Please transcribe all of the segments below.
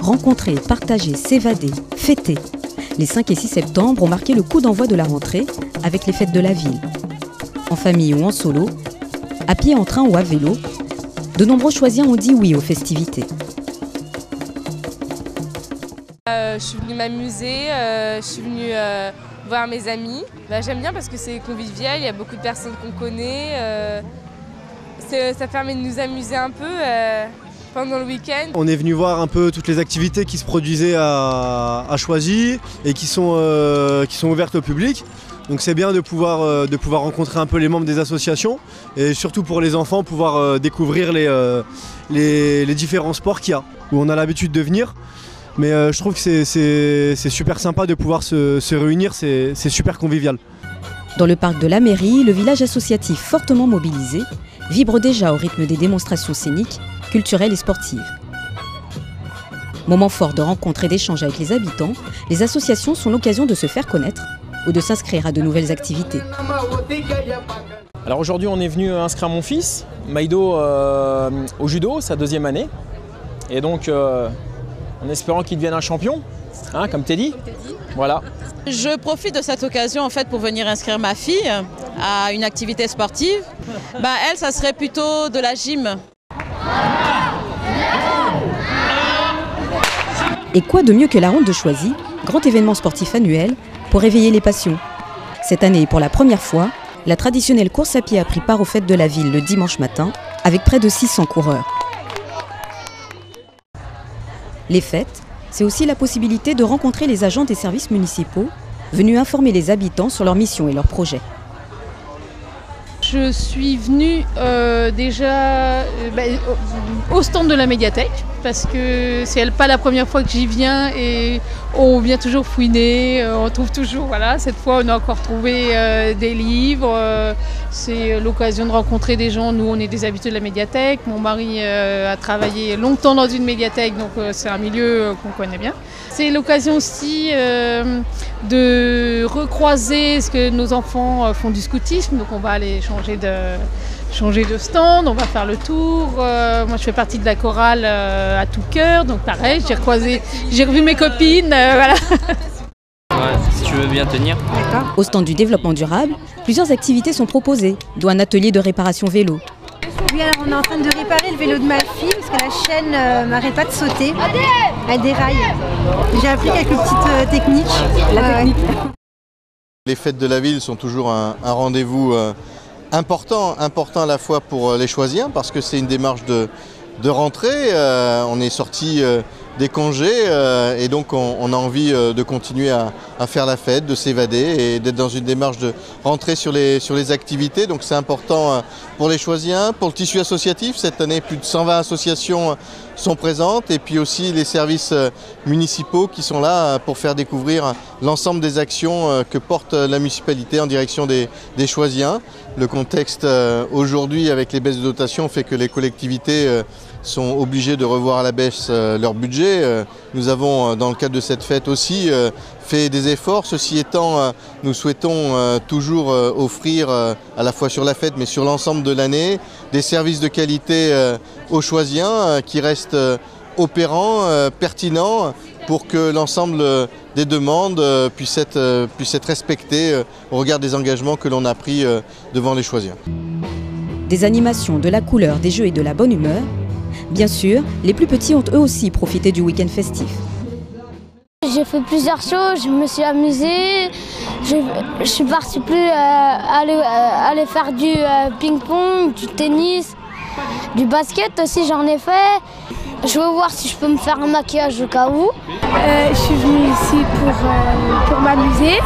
Rencontrer, partager, s'évader, fêter. Les 5 et 6 septembre ont marqué le coup d'envoi de la rentrée avec les fêtes de la ville. En famille ou en solo, à pied, en train ou à vélo, de nombreux choisiens ont dit oui aux festivités. Je suis venue m'amuser, je suis venue voir mes amis. J'aime bien parce que c'est convivial, il y a beaucoup de personnes qu'on connaît. Ça permet de nous amuser un peu pendant le week-end. On est venu voir un peu toutes les activités qui se produisaient à Choisy et qui sont ouvertes au public. Donc c'est bien de pouvoir rencontrer un peu les membres des associations et surtout pour les enfants pouvoir découvrir les différents sports qu'il y a, où on a l'habitude de venir. Mais je trouve que c'est super sympa de pouvoir se réunir, c'est super convivial. Dans le parc de la mairie, le village associatif fortement mobilisé vibre déjà au rythme des démonstrations scéniques, culturelles et sportives. Moment fort de rencontres et d'échanges avec les habitants, les associations sont l'occasion de se faire connaître ou de s'inscrire à de nouvelles activités. Alors aujourd'hui on est venu inscrire mon fils, Maïdo, au judo, sa 2e année. Et donc en espérant qu'il devienne un champion, hein, comme Teddy. Voilà. Je profite de cette occasion en fait pour venir inscrire ma fille à une activité sportive. Elle, ça serait plutôt de la gym. Et quoi de mieux que la ronde de Choisy, grand événement sportif annuel, pour éveiller les passions. Cette année, pour la première fois, la traditionnelle course à pied a pris part aux fêtes de la ville le dimanche matin, avec près de 600 coureurs. Les fêtes, c'est aussi la possibilité de rencontrer les agents des services municipaux, venus informer les habitants sur leurs missions et leurs projets. Je suis venue déjà au stand de la médiathèque parce que c'est pas la première fois que j'y viens et on vient toujours fouiner, on trouve toujours, voilà, cette fois on a encore trouvé des livres, c'est l'occasion de rencontrer des gens. Nous on est des habitués de la médiathèque, mon mari a travaillé longtemps dans une médiathèque donc c'est un milieu qu'on connaît bien. C'est l'occasion aussi de recroiser ce que nos enfants font du scoutisme, donc on va aller changer de stand, on va faire le tour. Moi je fais partie de la chorale à tout cœur, donc pareil, j'ai revu mes copines, voilà. Ouais, si tu veux bien tenir. Au stand du développement durable, plusieurs activités sont proposées, dont un atelier de réparation vélo. Oui, alors on est en train de réparer le vélo de ma fille parce que la chaîne m'arrête pas de sauter. Elle déraille. J'ai appris quelques petites techniques. Les fêtes de la ville sont toujours un rendez-vous important à la fois pour les Choisiens parce que c'est une démarche de rentrée. On est sorti des congés et donc on a envie de continuer à faire la fête, de s'évader et d'être dans une démarche de rentrer sur les activités. Donc c'est important pour les Choisiens, pour le tissu associatif. Cette année, plus de 120 associations sont présentes et puis aussi les services municipaux qui sont là pour faire découvrir l'ensemble des actions que porte la municipalité en direction des Choisiens. Le contexte aujourd'hui avec les baisses de dotation fait que les collectivités sont obligés de revoir à la baisse leur budget. Nous avons, dans le cadre de cette fête aussi, fait des efforts. Ceci étant, nous souhaitons toujours offrir, à la fois sur la fête mais sur l'ensemble de l'année, des services de qualité aux Choisiens qui restent opérants, pertinents, pour que l'ensemble des demandes puissent être respectées au regard des engagements que l'on a pris devant les Choisiens. Des animations, de la couleur, des jeux et de la bonne humeur. Bien sûr, les plus petits ont eux aussi profité du week-end festif. J'ai fait plusieurs choses, je me suis amusée. Je suis partie aller faire du ping-pong, du tennis, du basket aussi j'en ai fait. Je veux voir si je peux me faire un maquillage au cas où. Je suis venue ici pour m'amuser.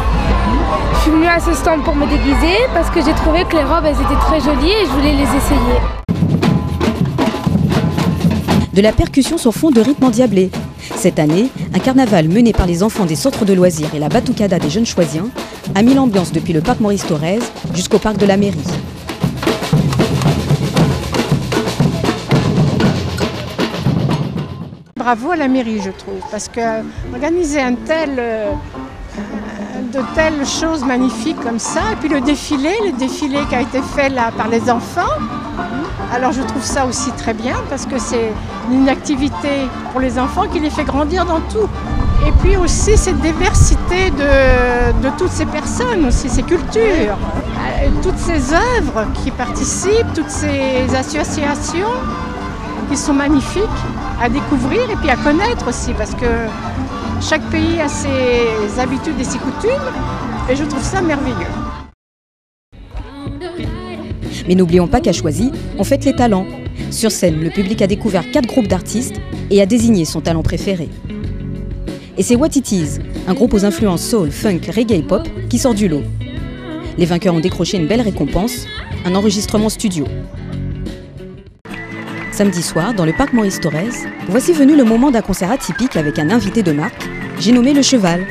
Je suis venue à ce stand pour me déguiser parce que j'ai trouvé que les robes elles étaient très jolies et je voulais les essayer. De la percussion sur fond de rythme endiablé. Cette année, un carnaval mené par les enfants des centres de loisirs et la batucada des jeunes Choisiens a mis l'ambiance depuis le parc Maurice Thorez jusqu'au parc de la mairie. Bravo à la mairie, je trouve, parce qu'organiser un tel de telles choses magnifiques comme ça. Et puis le défilé qui a été fait là par les enfants. Alors je trouve ça aussi très bien parce que c'est une activité pour les enfants qui les fait grandir dans tout. Et puis aussi cette diversité de toutes ces personnes, aussi ces cultures, toutes ces œuvres qui participent, toutes ces associations qui sont magnifiques à découvrir et puis à connaître aussi parce que chaque pays a ses habitudes et ses coutumes et je trouve ça merveilleux. Mais n'oublions pas qu'à Choisy, on fête les talents. Sur scène, le public a découvert 4 groupes d'artistes et a désigné son talent préféré. Et c'est What It Is, un groupe aux influences soul, funk, reggae et pop, qui sort du lot. Les vainqueurs ont décroché une belle récompense, un enregistrement studio. Samedi soir, dans le parc Maurice Thorez, voici venu le moment d'un concert atypique avec un invité de marque, j'ai nommé le cheval.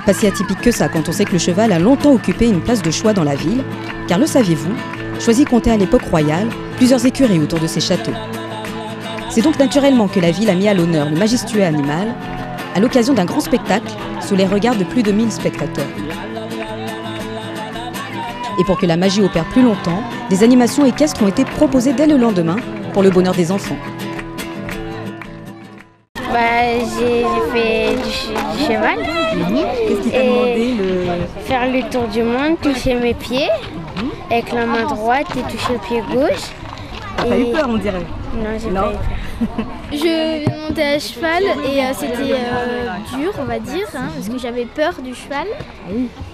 Pas si atypique que ça quand on sait que le cheval a longtemps occupé une place de choix dans la ville, car le saviez-vous, Choisy comptait à l'époque royale plusieurs écuries autour de ses châteaux. C'est donc naturellement que la ville a mis à l'honneur le majestueux animal à l'occasion d'un grand spectacle sous les regards de plus de 1000 spectateurs. Et pour que la magie opère plus longtemps, des animations équestres ont été proposées dès le lendemain pour le bonheur des enfants. J'ai fait du cheval. Qu'est-ce qui t'a demandé Faire le tour du monde, toucher mes pieds avec la main droite et toucher le pied gauche. T'as pas eu peur, on dirait? Non, j'ai pas eu peur. Je vais monter à cheval et c'était dur, on va dire, parce que j'avais peur du cheval.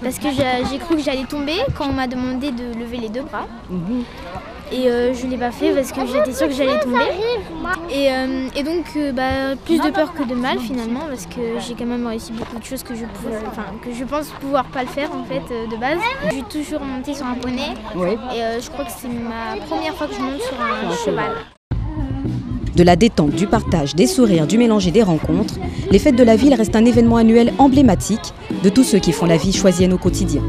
Parce que j'ai cru que j'allais tomber quand on m'a demandé de lever les 2 bras. Et je ne l'ai pas fait parce que j'étais sûre que j'allais tomber. Et donc, plus de peur que de mal finalement, parce que j'ai quand même réussi beaucoup de choses que je pense pouvoir pas le faire en fait de base. J'ai toujours monté sur un poney et je crois que c'est ma première fois que je monte sur un cheval. De la détente, du partage, des sourires, du mélange et des rencontres, les fêtes de la ville restent un événement annuel emblématique de tous ceux qui font la vie choisienne au quotidien.